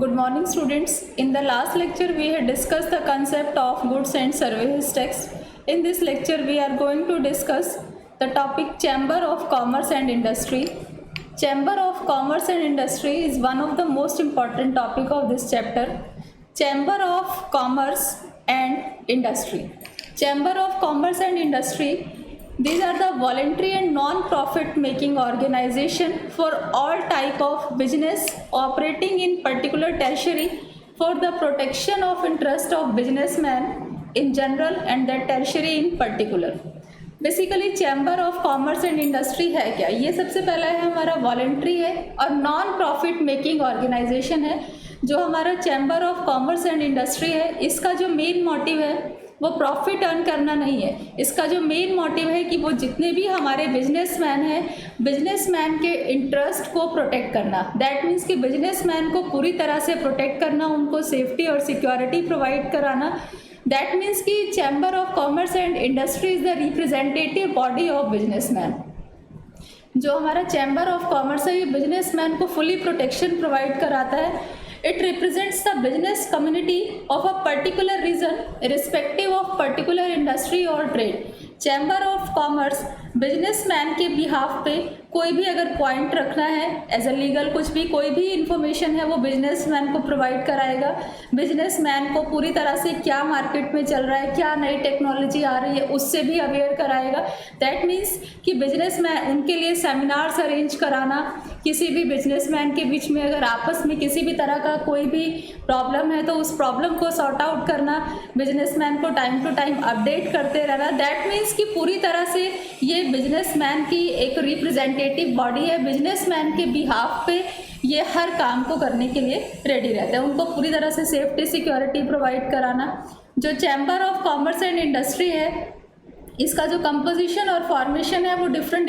Good morning, students. In the last lecture, we had discussed the concept of goods and services tax. In this lecture, we are going to discuss the topic Chamber of Commerce and Industry. Chamber of Commerce and Industry is one of the most important topic of this chapter. Chamber of Commerce and Industry. Chamber of Commerce and Industry, these are the voluntary and non-profit making organization for all type of business operating in particular tertiary for the protection of interest of businessmen in general and the tertiary in particular. Basically chamber of commerce and industry है क्या? ये सबसे पहला है हमारा voluntary है और non profit making organisation है. जो हमारा chamber of commerce and industry है, इसका जो मेन मोटिव है वो प्रॉफिट अर्न करना नहीं है. इसका जो मेन मोटिव है कि वो जितने भी हमारे बिजनेसमैन हैं, बिजनेसमैन के इंटरेस्ट को प्रोटेक्ट करना. दैट मीन्स कि बिजनेसमैन को पूरी तरह से प्रोटेक्ट करना, उनको सेफ्टी और सिक्योरिटी प्रोवाइड कराना. दैट मीन्स कि chamber of commerce and industry is the representative body of businessman. जो हमारा चैम्बर ऑफ कॉमर्स है, ये बिजनेसमैन को फुली प्रोटेक्शन प्रोवाइड कराता है. It represents the business community of a particular region, irrespective of particular industry or trade. Chamber of commerce businessman के behalf पे कोई भी अगर पॉइंट रखना है एज अ लीगल, कुछ भी कोई भी इंफॉर्मेशन है वो बिजनेसमैन को प्रोवाइड कराएगा. बिजनेसमैन को पूरी तरह से क्या मार्केट में चल रहा है, क्या नई टेक्नोलॉजी आ रही है, उससे भी अवेयर कराएगा. दैट मीन्स कि बिजनेसमैन उनके लिए सेमिनार्स अरेंज कराना, किसी भी बिजनेसमैन के बीच में अगर आपस में किसी भी तरह का कोई भी प्रॉब्लम है तो उस प्रॉब्लम को सॉर्ट आउट करना, बिजनेसमैन को टाइम टू टाइम अपडेट करते रहना. दैट मीन्स कि पूरी तरह से ये बिजनेसमैन की एक रिप्रेजेंटेटिव बॉडी है. बिजनेसमैन के बिहाफ पे ये हर काम को करने के लिए रेडी रहते हैं. उनको पूरी तरह से सेफ्टी सिक्योरिटी प्रोवाइड कराना. जो chamber of commerce and industry है, इसका जो कंपोजिशन और फॉर्मेशन है वो डिफरेंट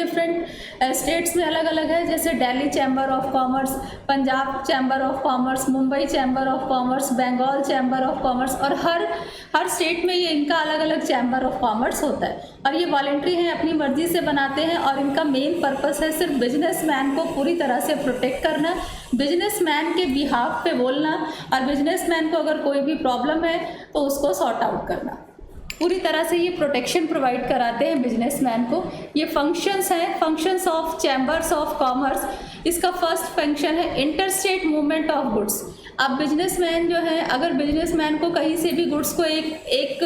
स्टेट्स में अलग अलग है. जैसे Delhi chamber of commerce, Punjab chamber of commerce, Mumbai chamber of commerce, Bengal chamber of commerce, और हर स्टेट में ये इनका अलग अलग चैम्बर ऑफ कॉमर्स होता है. और ये वॉलंटरी हैं, अपनी मर्जी से बनाते हैं और इनका मेन पर्पस है सिर्फ बिजनेसमैन को पूरी तरह से प्रोटेक्ट करना, बिजनेसमैन के बिहाफ पे बोलना, और बिजनेसमैन को अगर कोई भी प्रॉब्लम है तो उसको सॉर्ट आउट करना. पूरी तरह से ये प्रोटेक्शन प्रोवाइड कराते हैं बिजनेसमैन को. ये फंक्शंस हैं, functions of chambers of commerce. इसका फर्स्ट फंक्शन है इंटरस्टेट मूवमेंट ऑफ गुड्स. अब बिजनेसमैन जो है, अगर बिजनेसमैन को कहीं से भी गुड्स को एक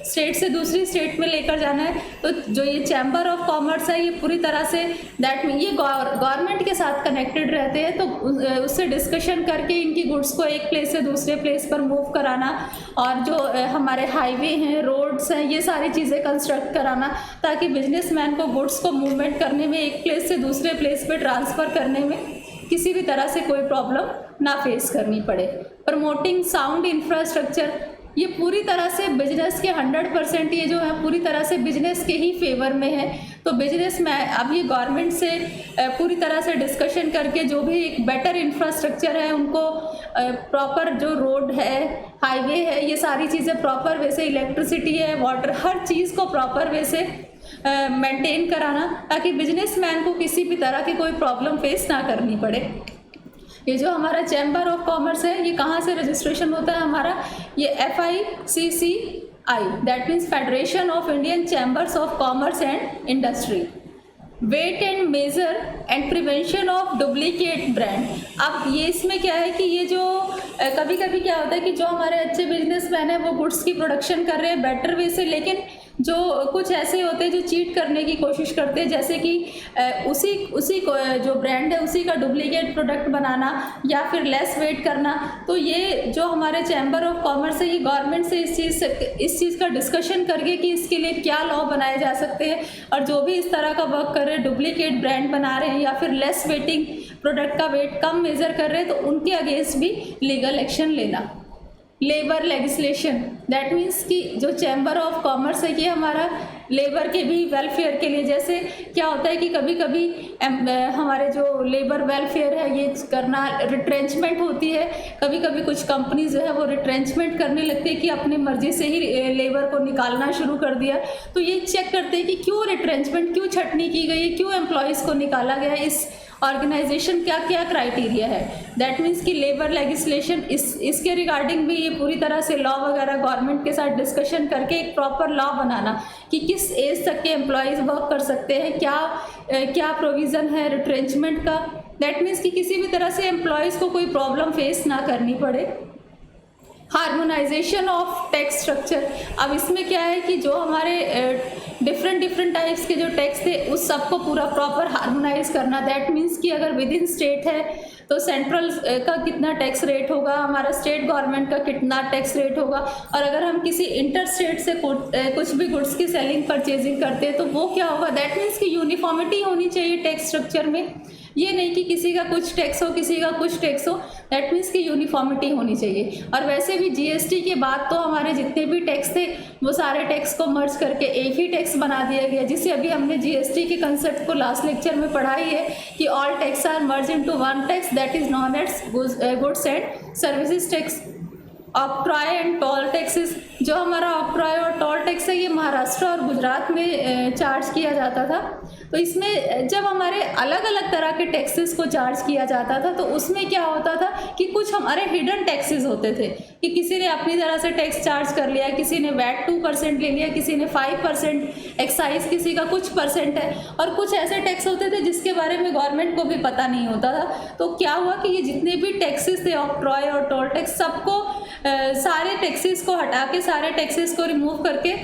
स्टेट से दूसरी स्टेट में लेकर जाना है तो जो ये चैम्बर ऑफ कॉमर्स है, ये पूरी तरह से दैट मीन ये गवर्नमेंट के साथ कनेक्टेड रहते हैं. तो उससे डिस्कशन करके इनकी गुड्स को एक प्लेस से दूसरे प्लेस पर मूव कराना, और जो हमारे हाईवे हैं, रोड्स हैं, ये सारी चीज़ें कंस्ट्रक्ट कराना ताकि बिजनेसमैन को गुड्स को मूवमेंट करने में, एक प्लेस से दूसरे प्लेस पर ट्रांसफ़र करने में किसी भी तरह से कोई प्रॉब्लम ना फेस करनी पड़े. प्रमोटिंग साउंड इंफ्रास्ट्रक्चर, ये पूरी तरह से बिजनेस के 100% ये जो है पूरी तरह से बिजनेस के ही फेवर में है. तो बिजनेस में अब ये गवर्नमेंट से पूरी तरह से डिस्कशन करके जो भी एक बेटर इंफ्रास्ट्रक्चर है उनको प्रॉपर, जो रोड है, हाईवे है, ये सारी चीज़ें प्रॉपर वे से, इलेक्ट्रिसिटी है, वाटर, हर चीज़ को प्रॉपर वे से मेंटेन कराना ताकि बिजनेसमैन को किसी भी तरह की कोई प्रॉब्लम फेस ना करनी पड़े. ये जो हमारा चैम्बर ऑफ कॉमर्स है, ये कहाँ से रजिस्ट्रेशन होता है हमारा? ये FICCI, that means federation of Indian chambers of commerce and industry. Weight and measure and prevention of duplicate brand. अब ये इसमें क्या है कि ये जो कभी कभी क्या होता है कि जो हमारे अच्छे बिजनेसमैन हैं वो गुड्स की प्रोडक्शन कर रहे हैं बेटर वे से, लेकिन जो कुछ ऐसे होते हैं जो चीट करने की कोशिश करते हैं, जैसे कि उसी को जो ब्रांड है उसी का डुप्लीकेट प्रोडक्ट बनाना या फिर लेस वेट करना. तो ये जो हमारे चैम्बर ऑफ कॉमर्स है, ये गवर्नमेंट से इस चीज़ का डिस्कशन करके कि इसके लिए क्या लॉ बनाए जा सकते हैं, और जो भी इस तरह का वर्क कर रहे हैं, डुप्लीकेट ब्रांड बना रहे हैं या फिर लेस वेटिंग प्रोडक्ट का वेट कम मेज़र कर रहे हैं, तो उनके अगेंस्ट भी लीगल एक्शन लेना. लेबर लेजिस्लेशन, दैट मीन्स कि जो चैम्बर ऑफ कॉमर्स है ये हमारा लेबर के भी वेलफेयर के लिए, जैसे क्या होता है कि कभी कभी हमारे जो लेबर वेलफेयर है ये करना, रिट्रेंचमेंट होती है. कभी कभी कुछ कंपनीज जो है वो रिट्रेंचमेंट करने लगती है कि अपनी मर्जी से ही लेबर को निकालना शुरू कर दिया. तो ये चेक करते हैं कि क्यों रिट्रेंचमेंट, क्यों छटनी की गई है, क्यों एम्प्लॉयज़ को निकाला गया है. इस ऑर्गेनाइजेशन क्या क्या क्राइटेरिया है, दैट मीन्स कि लेबर लेजिस्लेशन, इसके रिगार्डिंग भी ये पूरी तरह से लॉ वगैरह गवर्नमेंट के साथ डिस्कशन करके एक प्रॉपर लॉ बनाना कि किस एज तक के एम्प्लॉयज़ वर्क कर सकते हैं, क्या प्रोविज़न है रिट्रेंचमेंट का, दैट मीन्स कि किसी भी तरह से एम्प्लॉयज़ को कोई प्रॉब्लम फेस ना करनी पड़े। हार्मोनाइजेशन ऑफ टैक्स स्ट्रक्चर, अब इसमें क्या है कि जो हमारे डिफरेंट टाइप्स के जो टैक्स थे उस सबको पूरा प्रॉपर हार्मोनाइज करना, दैट मीन्स कि अगर विद इन स्टेट है तो सेंट्रल का कितना टैक्स रेट होगा, हमारा स्टेट गवर्नमेंट का कितना टैक्स रेट होगा, और अगर हम किसी इंटर स्टेट से कुछ भी गुड्स की सेलिंग परचेजिंग करते हैं तो वो क्या होगा, दैट मीन्स कि यूनिफॉर्मिटी होनी चाहिए टैक्स स्ट्रक्चर में, ये नहीं कि किसी का कुछ टैक्स हो किसी का कुछ टैक्स हो, दैट मीन्स कि यूनिफॉर्मिटी होनी चाहिए। और वैसे भी जीएसटी के बाद तो हमारे जितने भी टैक्स थे वो सारे टैक्स को मर्ज करके एक ही टैक्स बना दिया गया, जिसे अभी हमने जीएसटी के कंसेप्ट को लास्ट लेक्चर में पढ़ाई है कि all tax are merge into one tax, that is known as goods and services tax. Octroi and toll taxes, जो हमारा ऑक्ट्रॉय और टोल टैक्स है ये महाराष्ट्र और गुजरात में चार्ज किया जाता था। तो इसमें जब हमारे अलग अलग तरह के टैक्सेस को चार्ज किया जाता था तो उसमें क्या होता था कि कुछ हमारे हिडन टैक्सेस होते थे कि किसी ने अपनी तरह से टैक्स चार्ज कर लिया, किसी ने वैट 2% ले लिया, किसी ने 5%, एक्साइज किसी का कुछ परसेंट है, और कुछ ऐसे टैक्स होते थे जिसके बारे में गवर्नमेंट को भी पता नहीं होता था। तो क्या हुआ कि ये जितने भी टैक्सेस थे ऑक्ट्रॉय और टोल टैक्स, सबको सारे टैक्सेस को हटा के, सारे टैक्सेस को रिमूव करके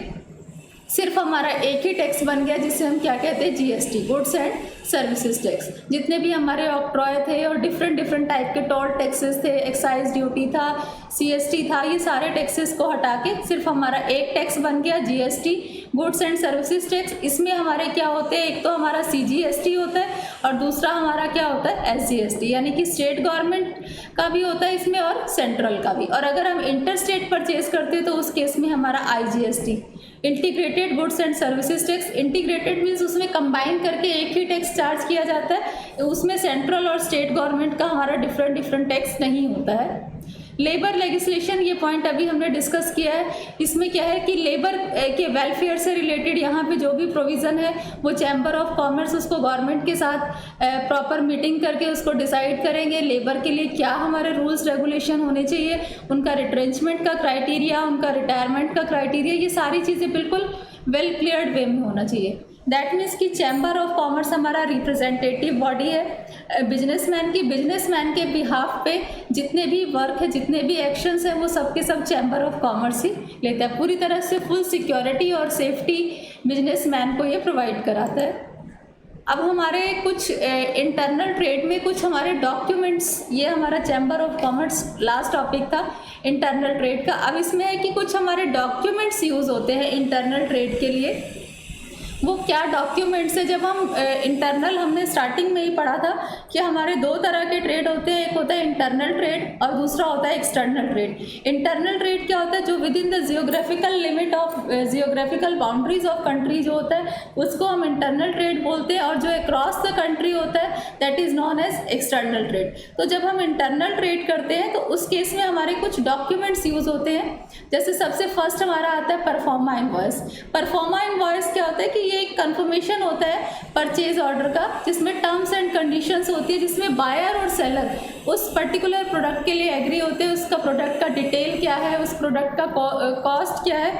सिर्फ हमारा एक ही टैक्स बन गया जिसे हम क्या कहते हैं, GST, goods and services tax. जितने भी हमारे ऑक्ट्रॉय थे और डिफरेंट टाइप के टोल टैक्सेस थे, एक्साइज ड्यूटी था, सीएसटी था, ये सारे टैक्सेस को हटा के सिर्फ हमारा एक टैक्स बन गया, GST, goods and services tax. इसमें हमारे क्या होते हैं, एक तो हमारा सीजीएसटी होता है और दूसरा हमारा क्या होता है, एसजीएसटी, यानी कि स्टेट गवर्नमेंट का भी होता है इसमें और सेंट्रल का भी। और अगर हम इंटर स्टेट परचेज करते हैं तो उस केस में हमारा IGST, integrated goods and services tax. Integrated means उसमें कंबाइन करके एक ही टैक्स चार्ज किया जाता है, उसमें सेंट्रल और स्टेट गवर्नमेंट का हमारा डिफरेंट टैक्स नहीं होता है। लेबर लेजिस्लेशन, ये पॉइंट अभी हमने डिस्कस किया है। इसमें क्या है कि लेबर के वेलफेयर से रिलेटेड यहाँ पे जो भी प्रोविज़न है वो चैम्बर ऑफ कॉमर्स उसको गवर्नमेंट के साथ प्रॉपर मीटिंग करके उसको डिसाइड करेंगे। लेबर के लिए क्या हमारे रूल्स रेगुलेशन होने चाहिए, उनका रिट्रेंचमेंट का क्राइटेरिया, उनका रिटायरमेंट का क्राइटेरिया, ये सारी चीज़ें बिल्कुल वेल क्लियर्ड वे में होना चाहिए। दैट मीन्स कि चैम्बर ऑफ कॉमर्स हमारा रिप्रेजेंटेटिव बॉडी है बिजनेसमैन की, बिजनेसमैन के बिहाफ पे जितने भी वर्क है, जितने भी एक्शंस हैं वो सब के सब चैम्बर ऑफ कॉमर्स ही लेता है। पूरी तरह से फुल सिक्योरिटी और सेफ्टी बिजनेसमैन को ये प्रोवाइड कराता है। अब हमारे कुछ इंटरनल ट्रेड में कुछ हमारे डॉक्यूमेंट्स, ये हमारा chamber of commerce last topic था इंटरनल ट्रेड का। अब इसमें है कि कुछ हमारे डॉक्यूमेंट्स यूज़ होते हैं इंटरनल ट्रेड के लिए। वो क्या डॉक्यूमेंट्स है, जब हम इंटरनल, हमने स्टार्टिंग में ही पढ़ा था कि हमारे दो तरह के ट्रेड होते हैं, एक होता है इंटरनल ट्रेड और दूसरा होता है एक्सटर्नल ट्रेड। इंटरनल ट्रेड क्या होता है, जो with in the geographical limit of geographical boundaries of country जो होता है उसको हम इंटरनल ट्रेड बोलते हैं, और जो अक्रॉस द कंट्री होता है that is known as external trade. तो जब हम इंटरनल ट्रेड करते हैं तो उस केस में हमारे कुछ डॉक्यूमेंट्स यूज़ होते हैं। जैसे सबसे फर्स्ट हमारा आता है परफॉर्मा इनवॉइस। परफॉर्मा इनवॉइस क्या होता है कि ये एक कंफर्मेशन होता है परचेज ऑर्डर का, जिसमें टर्म्स एंड कंडीशंस होती है, जिसमें बायर और सेलर उस पर्टिकुलर प्रोडक्ट के लिए एग्री होते हैं, उसका प्रोडक्ट का डिटेल क्या है, उस प्रोडक्ट का कॉस्ट क्या है,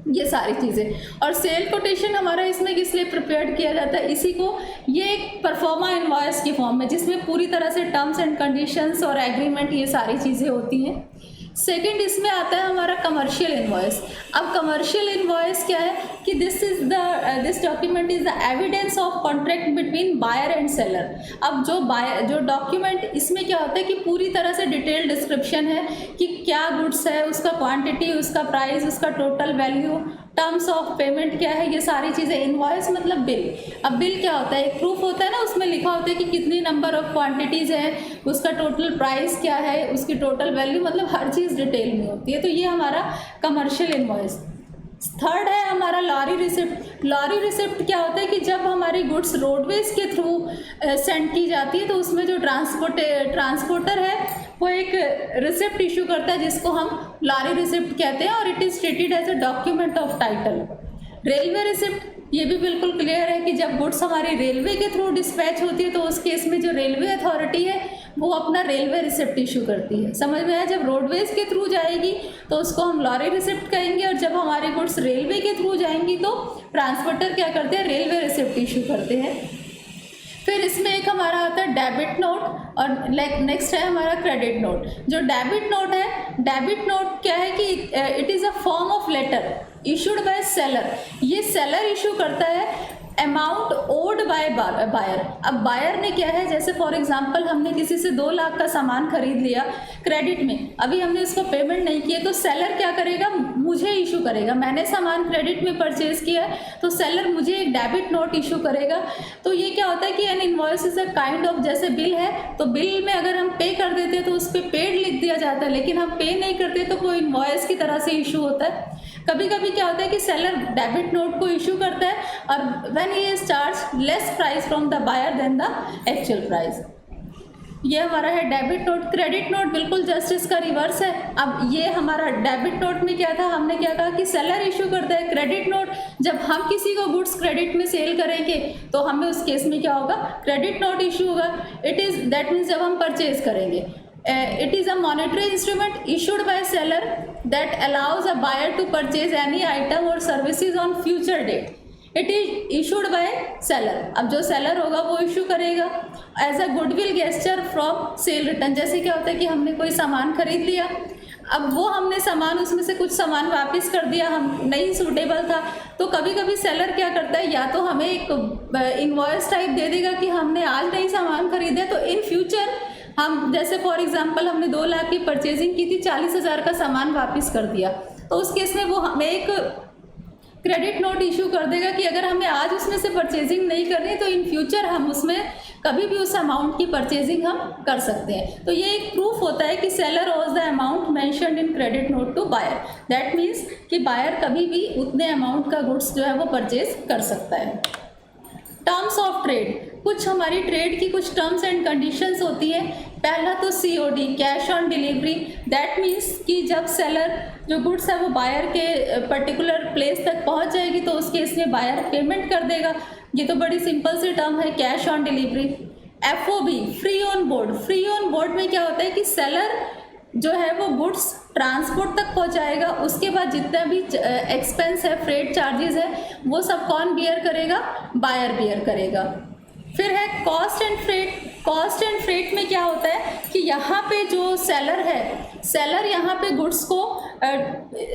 ये सारी चीज़ें। और सेल कोटेशन हमारा इसमें किस लिए प्रिपेयर किया जाता है, इसी को, ये एक परफॉर्मा इनवॉइस की फॉर्म में, जिसमें पूरी तरह से टर्म्स एंड कंडीशंस और एग्रीमेंट ये सारी चीज़ें होती हैं। सेकंड इसमें आता है हमारा कमर्शियल इनवॉइस। अब कमर्शियल इनवॉइस क्या है कि this document is the evidence of contract between buyer and seller. अब जो डॉक्यूमेंट, इसमें क्या होता है कि पूरी तरह से डिटेल डिस्क्रिप्शन है कि क्या गुड्स है, उसका क्वांटिटी, उसका प्राइस, उसका total value, terms of payment क्या है, ये सारी चीज़ें। इनवॉइस मतलब बिल। अब बिल क्या होता है, एक प्रूफ होता है ना, उसमें लिखा होता है कि कितनी नंबर ऑफ क्वांटिटीज़ हैं, उसका टोटल प्राइस क्या है, उसकी टोटल वैल्यू, मतलब हर चीज़ डिटेल में होती है। तो ये हमारा कमर्शियल इनवॉइस। थर्ड है हमारा लॉरी रिसिप्ट। लॉरी रिसिप्ट क्या होता है कि जब हमारी गुड्स रोडवेज के थ्रू सेंड की जाती है तो उसमें जो ट्रांसपोर्टर है वो एक रिसिप्ट इशू करता है जिसको हम लॉरी रिसिप्ट कहते हैं, और it is treated as a document of title. Railway receipt, ये भी बिल्कुल क्लियर है कि जब गुड्स हमारी रेलवे के थ्रू डिस्पैच होती है तो उस केस में जो रेलवे अथॉरिटी है वो अपना रेलवे रिसिप्ट इशू करती है। समझ में आया? जब रोडवेज के थ्रू जाएगी तो उसको हम लॉरी रिसिप्ट कहेंगे, और जब हमारी गुड्स रेलवे के थ्रू जाएंगी तो ट्रांसपोर्टर क्या करते हैं? रेलवे रिसिप्ट इशू करते हैं। फिर इसमें एक हमारा आता है डेबिट नोट, और नेक्स्ट है हमारा क्रेडिट नोट। जो डेबिट नोट है, डेबिट नोट क्या है कि it is a form of letter issued by seller. ये सेलर इशू करता है अमाउंट ओड बाय बायर। अब बायर ने क्या है, जैसे फॉर एग्जांपल हमने किसी से 2 लाख का सामान खरीद लिया क्रेडिट में, अभी हमने इसको पेमेंट नहीं किया, तो सेलर क्या करेगा? मुझे इशू करेगा। मैंने सामान क्रेडिट में परचेज किया तो सेलर मुझे एक डेबिट नोट इशू करेगा। तो ये क्या होता है कि N invoice is a kind of, जैसे बिल है तो बिल में अगर हम पे कर देते हैं तो उस पर पेड लिख दिया जाता है, लेकिन हम पे नहीं करते तो वो इनवॉइस की तरह से इशू होता है। कभी कभी क्या होता है कि सेलर डेबिट नोट को इशू करता है और when he is charge less price from the buyer then the actual price. ये हमारा है डेबिट नोट। क्रेडिट नोट बिल्कुल जस्ट इसका रिवर्स है। अब ये हमारा डेबिट नोट में क्या था, हमने क्या कहा कि सेलर इशू करता है। क्रेडिट नोट, जब हम किसी को गुड्स क्रेडिट में सेल करेंगे तो हमें उस केस में क्या होगा? क्रेडिट नोट इशू होगा। इट इज़ दैट मीन्स जब हम परचेज करेंगे, it is a monetary instrument issued by seller that allows a buyer to purchase any item or services on future date. It is issued by seller. अब जो seller होगा वो issue करेगा as a goodwill gesture from sale return. जैसे क्या होता है कि हमने कोई सामान खरीद लिया, अब वो हमने सामान, उसमें से कुछ सामान वापस कर दिया, हम नहीं सूटेबल था, तो कभी कभी सेलर क्या करता है, या तो हमें एक इनवॉइस टाइप दे देगा कि हमने आज नहीं सामान खरीदा, तो इन फ्यूचर हम, जैसे फॉर एग्जांपल हमने 2 लाख की परचेजिंग की थी, 40,000 का सामान वापस कर दिया, तो उस केस में वो हमें एक क्रेडिट नोट इशू कर देगा कि अगर हमें आज उसमें से परचेजिंग नहीं करनी तो इन फ्यूचर हम उसमें कभी भी उस अमाउंट की परचेजिंग हम कर सकते हैं। तो ये एक प्रूफ होता है कि seller owes the amount mentioned in credit note to buyer. That means कि बायर कभी भी उतने अमाउंट का गुड्स जो है वो परचेज कर सकता है। टर्म्स ऑफ ट्रेड, कुछ हमारी ट्रेड की कुछ टर्म्स एंड कंडीशंस होती है। पहला तो COD, cash on delivery. That means कि जब सेलर जो गुड्स है वो बायर के पर्टिकुलर प्लेस तक पहुंच जाएगी तो उस केस में बायर पेमेंट कर देगा। ये तो बड़ी सिंपल सी टर्म है, cash on delivery. FOB, free on board. Free on board में क्या होता है कि सेलर जो है वो गुड्स ट्रांसपोर्ट तक पहुंचाएगा, उसके बाद जितना भी एक्सपेंस है, फ्रेट चार्जेस है, वो सब कौन बियर करेगा? बायर बियर करेगा। फिर है cost and freight. Cost and freight में क्या होता है कि यहाँ पे जो सेलर है, सेलर यहाँ पे गुड्स को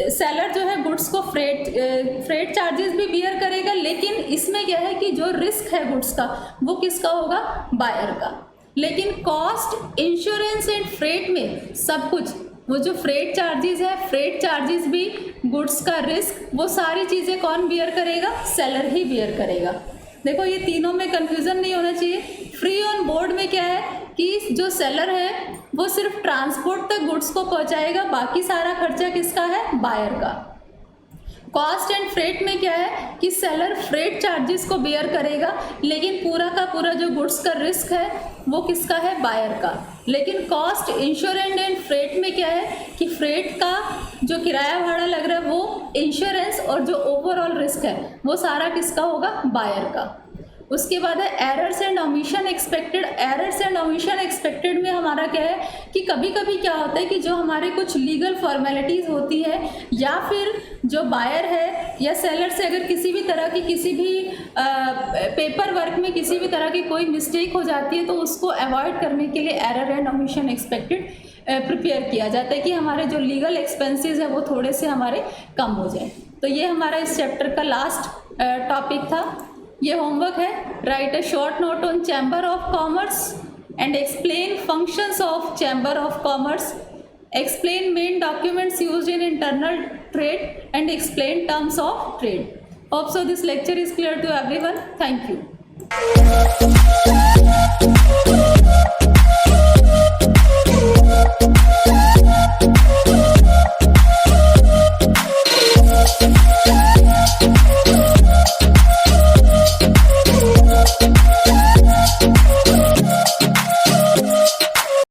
सेलर जो है गुड्स को फ्रेट चार्जेस भी बियर करेगा, लेकिन इसमें क्या है कि जो रिस्क है गुड्स का वो किसका होगा? बायर का। लेकिन कॉस्ट, इंश्योरेंस एंड फ्रेट में सब कुछ, वो जो फ्रेट चार्जेस है, फ्रेट चार्जेस भी, गुड्स का रिस्क, वो सारी चीज़ें कौन बियर करेगा? सेलर ही बियर करेगा। देखो ये तीनों में कंफ्यूजन नहीं होना चाहिए। फ्री ऑन बोर्ड में क्या है कि जो सेलर है वो सिर्फ ट्रांसपोर्ट तक गुड्स को पहुंचाएगा, बाकी सारा खर्चा किसका है? बायर का। कॉस्ट एंड फ्रेट में क्या है कि सेलर फ्रेट चार्जेस को बियर करेगा, लेकिन पूरा का पूरा जो गुड्स का रिस्क है वो किसका है? बायर का। लेकिन कॉस्ट, इंश्योरेंस एंड फ्रेट में क्या है कि फ्रेट का जो किराया भाड़ा लग रहा है वो, इंश्योरेंस और जो ओवरऑल रिस्क है वो सारा किसका होगा? बायर का। उसके बाद है errors and omission expected. Errors and omission expected में हमारा क्या है कि कभी कभी क्या होता है कि जो हमारे कुछ लीगल फॉर्मेलिटीज़ होती है, या फिर जो बायर है या सेलर से अगर किसी भी तरह की, किसी भी पेपर वर्क में किसी भी तरह की कोई मिस्टेक हो जाती है, तो उसको अवॉइड करने के लिए error and omission expected prepare किया जाता है कि हमारे जो लीगल एक्सपेंसेस है वो थोड़े से हमारे कम हो जाए। तो ये हमारा इस चैप्टर का लास्ट टॉपिक था। ये होमवर्क है, right a short note on chamber of commerce and explain functions of chamber of commerce, explain main documents used in internal trade and explain terms of trade. Hope so this lecture is clear to everyone. Thank you.